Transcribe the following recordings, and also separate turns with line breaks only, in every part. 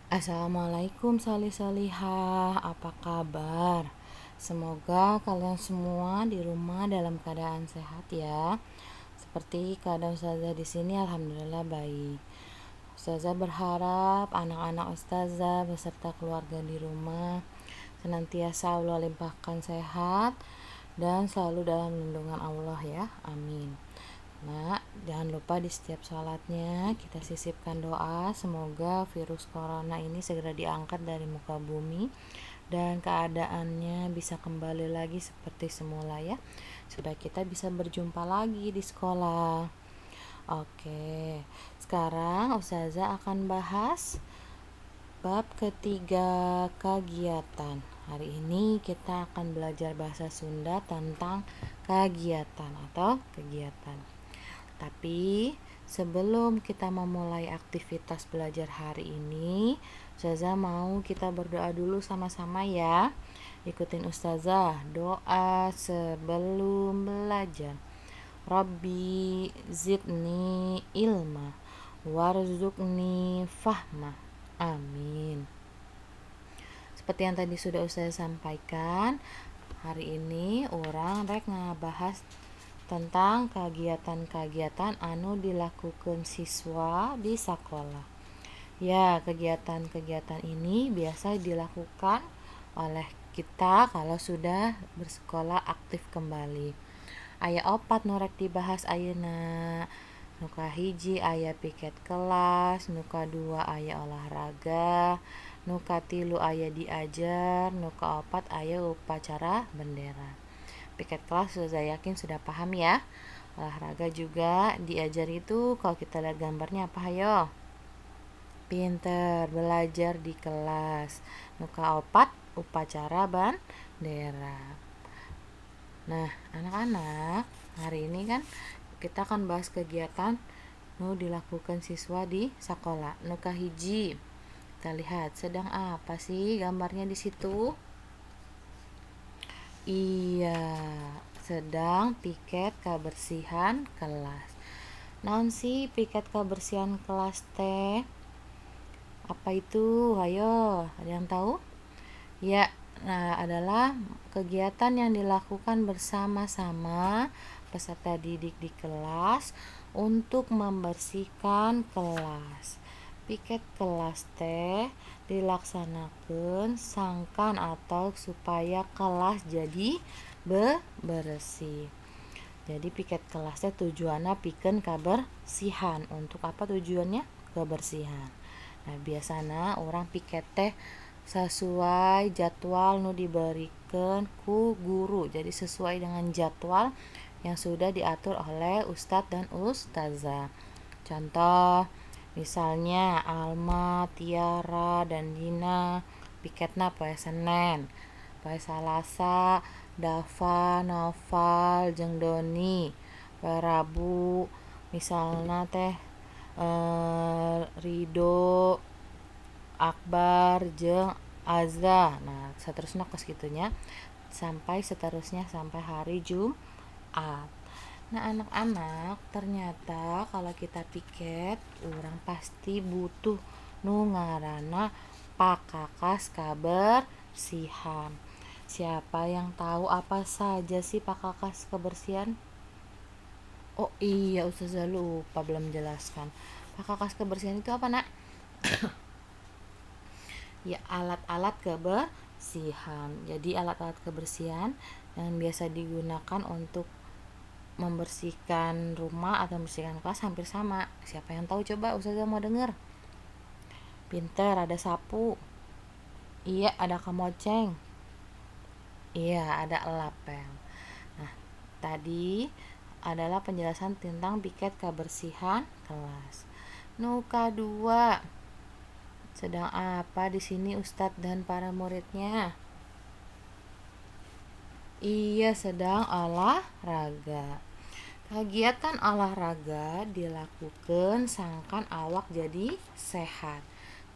Assalamualaikum salih-salihah, apa kabar? Semoga kalian semua di rumah dalam keadaan sehat ya. Seperti keadaan Ustazah di sini alhamdulillah baik. Ustazah berharap anak-anak Ustazah beserta keluarga di rumah senantiasa Allah limpahkan sehat dan selalu dalam lindungan Allah ya. Amin. Nah, jangan lupa di setiap sholatnya kita sisipkan doa semoga virus corona ini segera diangkat dari muka bumi dan keadaannya bisa kembali lagi seperti semula ya, supaya kita bisa berjumpa lagi di sekolah. Oke, sekarang Ustazah akan bahas bab ketiga, kegiatan. Hari ini kita akan belajar bahasa Sunda tentang kegiatan atau kegiatan. Tapi sebelum kita memulai aktivitas belajar hari ini, Ustazah mau kita berdoa dulu sama-sama ya. Ikutin Ustazah, doa sebelum belajar. Rabbi zidni ilma warzuqni fahma. Amin. Seperti yang tadi sudah Ustazah sampaikan, hari ini orang rek ngabahas tentang kegiatan-kegiatan anu dilakukan siswa di sekolah. Ya, kegiatan-kegiatan ini biasa dilakukan oleh kita kalau sudah bersekolah aktif kembali. Aya opat nurek dibahas ayeuna. Nuka hiji aya piket kelas, nuka dua aya olahraga, nuka tilu aya diajar, nuka opat aya upacara bendera. Piket kelas saya yakin sudah paham ya. Olahraga juga diajar itu kalau kita lihat gambarnya apa hayo? Pinter, belajar di kelas. Nuka opat upacara bendera. Nah, anak-anak, hari ini kan kita akan bahas kegiatan dilakukan siswa di sekolah. Nuka hiji. Kita lihat sedang apa sih gambarnya di situ? Iya, sedang piket kebersihan kelas. Naon sih piket kebersihan kelas teh? Apa itu? Ayo, ada yang tahu? Ya, nah adalah kegiatan yang dilakukan bersama-sama peserta didik di kelas untuk membersihkan kelas. Piket kelas teh dilaksanakan sangkan atau supaya kelas jadi bersih. Jadi piket kelasnya tujuannya pikeun kebersihan. Untuk apa tujuannya? Kebersihan. Nah, biasanya orang piket teh sesuai jadwal nu diberikan ku guru. Jadi sesuai dengan jadwal yang sudah diatur oleh ustadz dan ustazah. Contoh, misalnya Alma, Tiara, dan Dina piketna poe Senen, poe Salasa Dava, Noval, jeung Doni, poe Rabu misalnya teh Rido, Akbar, jeung Azza. Nah, seterusnya kos gitunya sampai seterusnya sampai hari Jumat. Nah, anak-anak, ternyata kalau kita piket, orang pasti butuh nu ngaranna pakakas kebersihan. Siapa yang tahu apa saja sih pakakas kebersihan? Oh iya, Ustazah lupa belum jelaskan. Pakakas kebersihan itu apa, Nak? Ya, alat-alat kebersihan. Jadi alat-alat kebersihan yang biasa digunakan untuk membersihkan rumah atau membersihkan kelas hampir sama. Siapa yang tahu, coba Ustazah mau denger. Pinter, ada sapu. Iya, ada kamoceng. Iya, ada elapel. Nah, tadi adalah penjelasan tentang piket kebersihan kelas. Nuka 2. Sedang apa di sini Ustadz dan para muridnya? Iya, sedang olahraga. Kegiatan olahraga dilakukan sangkan awak jadi sehat.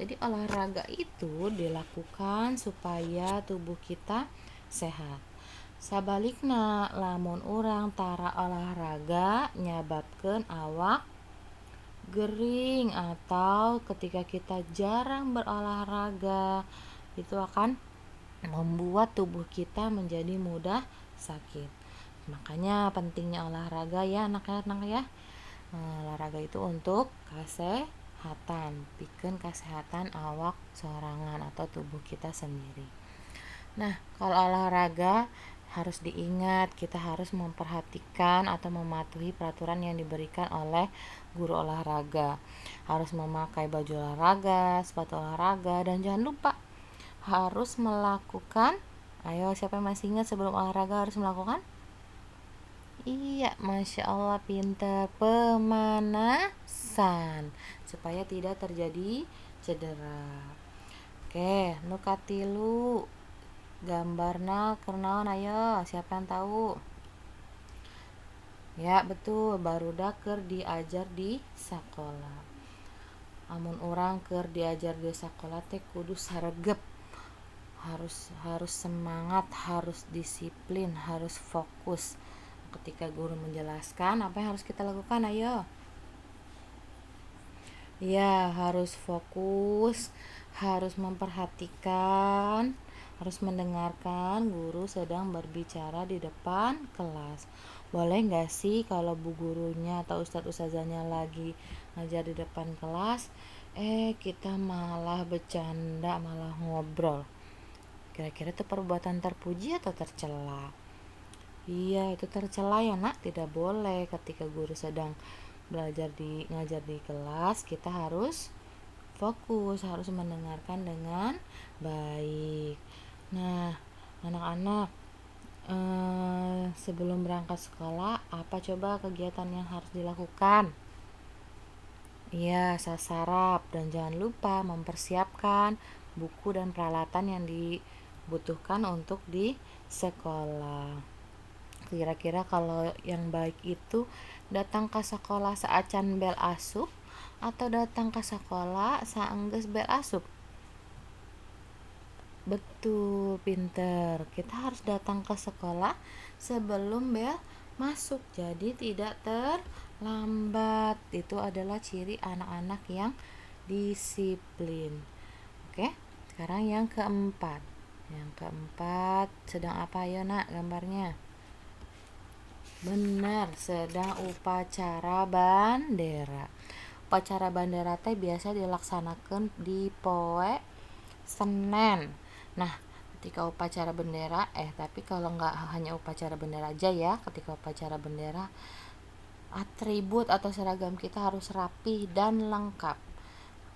Jadi olahraga itu dilakukan supaya tubuh kita sehat. Sabalikna, lamun orang tara olahraga nyababkeun awak gering atau ketika kita jarang berolahraga, itu akan membuat tubuh kita menjadi mudah sakit. Makanya pentingnya olahraga ya anak-anak ya. Olahraga itu untuk kesehatan, bikin kesehatan awak sorangan atau tubuh kita sendiri. Nah, kalau olahraga harus diingat, kita harus memperhatikan atau mematuhi peraturan yang diberikan oleh guru olahraga. Harus memakai baju olahraga, sepatu olahraga, dan jangan lupa harus melakukan, ayo siapa yang masih ingat sebelum olahraga harus melakukan? Iya, Masya Allah pintar, pemanasan supaya tidak terjadi cedera. Oke, nukatilu gambarna kernaon, ayo siapa yang tahu? Ya betul, barudak keur diajar di sekolah. Amun orang keur diajar di sekolah teh kudu saregep, harus semangat, harus disiplin, harus fokus. Ketika guru menjelaskan, apa yang harus kita lakukan? Ayo. Ya, harus fokus, harus memperhatikan, harus mendengarkan guru sedang berbicara di depan kelas. Boleh nggak sih kalau bu gurunya atau ustadz ustazahnya lagi ngajar di depan kelas, kita malah bercanda, malah ngobrol. Kira-kira itu perbuatan terpuji atau tercela? Iya, itu tercela ya nak, tidak boleh. Ketika guru sedang ngajar di kelas, kita harus fokus, harus mendengarkan dengan baik. Nah, anak-anak, sebelum berangkat sekolah, apa coba kegiatan yang harus dilakukan? Iya, sasarap dan jangan lupa mempersiapkan buku dan peralatan yang dibutuhkan untuk di sekolah. Kira-kira kalau yang baik itu datang ke sekolah saacan bel asup atau datang ke sekolah saenggeus bel asup? Betul, pinter. Kita harus datang ke sekolah sebelum bel masuk. Jadi tidak terlambat. Itu adalah ciri anak-anak yang disiplin. Oke, sekarang yang keempat. Yang keempat, sedang apa ya nak gambarnya? Benar, sedang upacara bandera. Upacara bandera teh biasa dilaksanakan di poe Senen. Nah, ketika upacara bendera, tapi kalau nggak hanya upacara bendera aja ya, ketika upacara bendera, atribut atau seragam kita harus rapi dan lengkap.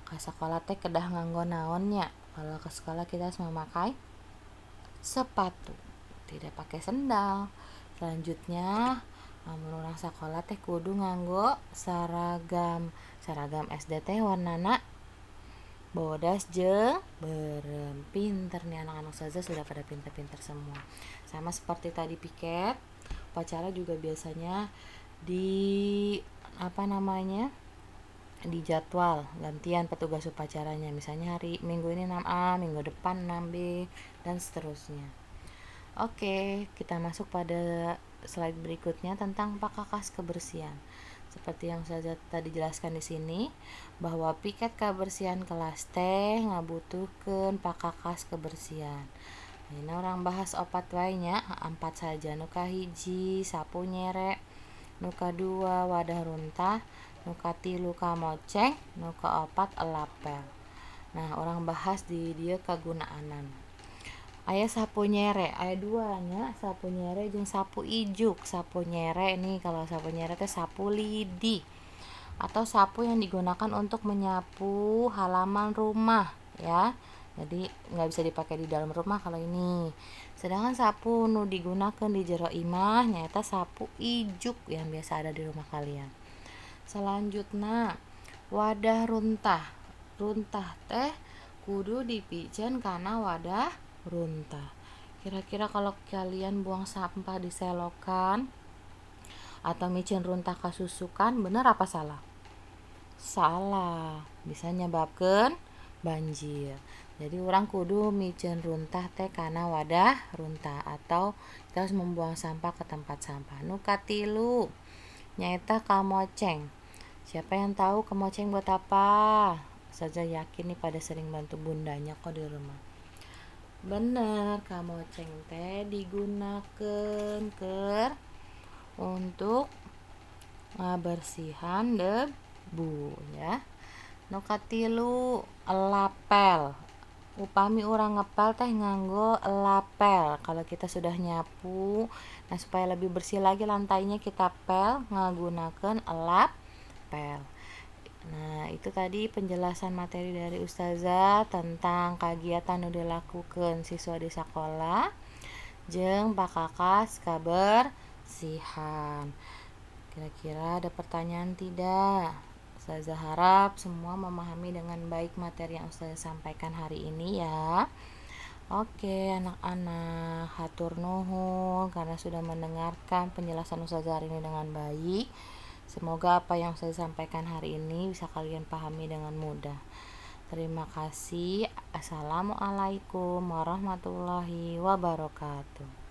Ke sekolah teh kedah nganggo naonnya. Kalau ke sekolah kita harus memakai sepatu, tidak pakai sendal. Selanjutnya, orang sekolah teh kudu nganggo seragam SD teh warnana bodas jeung berem. Pinter nih anak-anak saja sudah pada pinter-pinter semua. Sama seperti tadi piket, upacara juga biasanya di di jadwal gantian petugas upacaranya, misalnya hari minggu ini 6A, minggu depan 6B, dan seterusnya. Oke, kita masuk pada slide berikutnya tentang pakakas kebersihan. Seperti yang saya tadi jelaskan di sini, bahwa piket kebersihan kelas teh ngabutuhkeun pakakas kebersihan. Ini orang bahas opat wae nya, 4 saja. Nu kahiji sapu nyere, nu kadua wadah runtah, nu katilu kamoceng, nu kaopat elapel. Nah, orang bahas di dia kagunaanan. Aya sapu nyere, aya duanya, sapu nyere jeung sapu ijuk. Sapu nyere nih, kalau sapu nyere teh sapu lidi atau sapu yang digunakan untuk menyapu halaman rumah ya. Jadi nggak bisa dipakai di dalam rumah kalau ini. Sedangkan sapu nu digunakan di jero imah nyaeta sapu ijuk yang biasa ada di rumah kalian. Selanjutnya, wadah runtah. Runtah teh kudu dipijen karena wadah runtah. Kira-kira kalau kalian buang sampah di selokan atau micin runtah kasusukan, bener apa salah? Salah, bisa nyebabkan banjir. Jadi orang kudu micin runtah teh karena wadah runtah atau kita harus membuang sampah ke tempat sampah. Nu katilu nyaeta kamoceng. Siapa yang tahu kemoceng buat apa? Saja yakin nih pada sering bantu bundanya kok di rumah. Bener, kemoceng teh digunakan untuk ngabersihan debu ya. Nu katilu lapel. Upami urang ngepel teh nganggo lapel. Kalau kita sudah nyapu, nah supaya lebih bersih lagi lantainya kita pel nggunakeun lapel. Nah, itu tadi penjelasan materi dari Ustazah tentang kegiatan nu dilakukeun siswa di sekolah jeung pakakas kabersihan. Kira-kira ada pertanyaan tidak? Ustazah harap semua memahami dengan baik materi yang Ustazah sampaikan hari ini ya. Oke, anak-anak, hatur nuhun karena sudah mendengarkan penjelasan Ustazah hari ini dengan baik. Semoga apa yang saya sampaikan hari ini bisa kalian pahami dengan mudah. Terima kasih. Assalamualaikum warahmatullahi wabarakatuh.